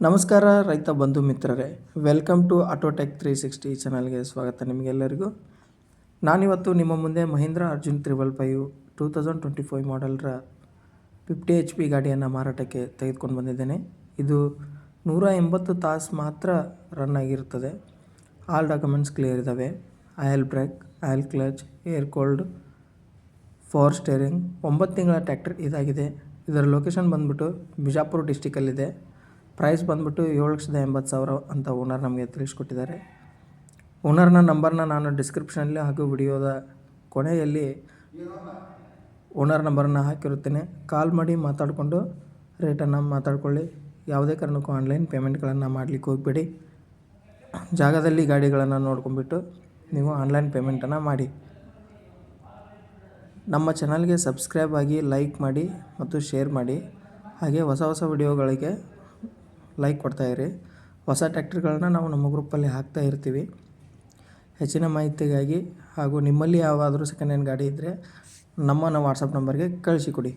ನಮಸ್ಕಾರ ರೈತ ಬಂಧು ಮಿತ್ರರೇ, ವೆಲ್ಕಮ್ ಟು ಆಟೋಟೆಕ್ 360 ಚಾನಲ್ಗೆ ಸ್ವಾಗತ. ನಿಮಗೆಲ್ಲರಿಗೂ ನಾನಿವತ್ತು ನಿಮ್ಮ ಮುಂದೆ ಮಹೀಂದ್ರ ಅರ್ಜುನ್ 355 2025 ಮಾಡೆಲ್ರ 50 HP ಗಾಡಿಯನ್ನು ಮಾರಾಟಕ್ಕೆ ತೆಗೆದುಕೊಂಡು ಬಂದಿದ್ದೇನೆ. ಇದು 180 ತಾಸು ಮಾತ್ರ ರನ್ ಆಗಿರುತ್ತದೆ. ಆಲ್ ಡಾಕ್ಯುಮೆಂಟ್ಸ್ ಕ್ಲಿಯರ್ ಇದ್ದಾವೆ. Oil brake, oil clutch, air cold, power steering, 9 ತಿಂಗಳ ಟ್ರ್ಯಾಕ್ಟರ್ ಇದಾಗಿದೆ. ಇದರ ಲೊಕೇಶನ್ ಬಂದ್ಬಿಟ್ಟು ಬಿಜಾಪುರ ಡಿಸ್ಟಿಕಲ್ಲಿದೆ. ಪ್ರೈಸ್ ಬಂದ್ಬಿಟ್ಟು 7,80,000 ಅಂತ ಓನರ್ ನಮಗೆ ತಿಳಿಸ್ಕೊಟ್ಟಿದ್ದಾರೆ. ಓನರ್ನ ನಂಬರ್ನ ನಾನು ಡಿಸ್ಕ್ರಿಪ್ಷನಲ್ಲಿ ಹಾಗೂ ವಿಡಿಯೋದ ಕೊನೆಯಲ್ಲಿ ಓನರ್ ನಂಬರನ್ನು ಹಾಕಿರುತ್ತೇನೆ. ಕಾಲ್ ಮಾಡಿ ಮಾತಾಡಿಕೊಂಡು ರೇಟನ್ನು ಮಾತಾಡ್ಕೊಳ್ಳಿ. ಯಾವುದೇ ಕಾರಣಕ್ಕೂ ಆನ್ಲೈನ್ ಪೇಮೆಂಟ್ಗಳನ್ನು ಮಾಡಲಿಕ್ಕೆ ಹೋಗಬೇಡಿ. ಜಾಗದಲ್ಲಿ ಗಾಡಿಗಳನ್ನು ನೋಡ್ಕೊಂಡ್ಬಿಟ್ಟು ನೀವು ಆನ್ಲೈನ್ ಪೇಮೆಂಟನ್ನು ಮಾಡಿ. ನಮ್ಮ ಚಾನಲ್ಗೆ ಸಬ್ಸ್ಕ್ರೈಬ್ ಆಗಿ, ಲೈಕ್ ಮಾಡಿ ಮತ್ತು ಶೇರ್ ಮಾಡಿ. ಹಾಗೆ ಹೊಸ ವಿಡಿಯೋಗಳಿಗೆ ಲೈಕ್ ಕೊಡ್ತಾಯಿರಿ. ಹೊಸ ಟ್ರ್ಯಾಕ್ಟರ್ಗಳನ್ನ ನಾವು ನಮ್ಮ ಗ್ರೂಪಲ್ಲಿ ಹಾಕ್ತಾ ಇರ್ತೀವಿ. ಹೆಚ್ಚಿನ ಮಾಹಿತಿಗಾಗಿ ಹಾಗೂ ನಿಮ್ಮಲ್ಲಿ ಯಾವುದಾದ್ರೂ ಸೆಕೆಂಡ್ ಹ್ಯಾಂಡ್ ಗಾಡಿ ಇದ್ದರೆ ನಮ್ಮ ವಾಟ್ಸಪ್ ನಂಬರ್ಗೆ ಕಳಿಸಿಕೊಡಿ.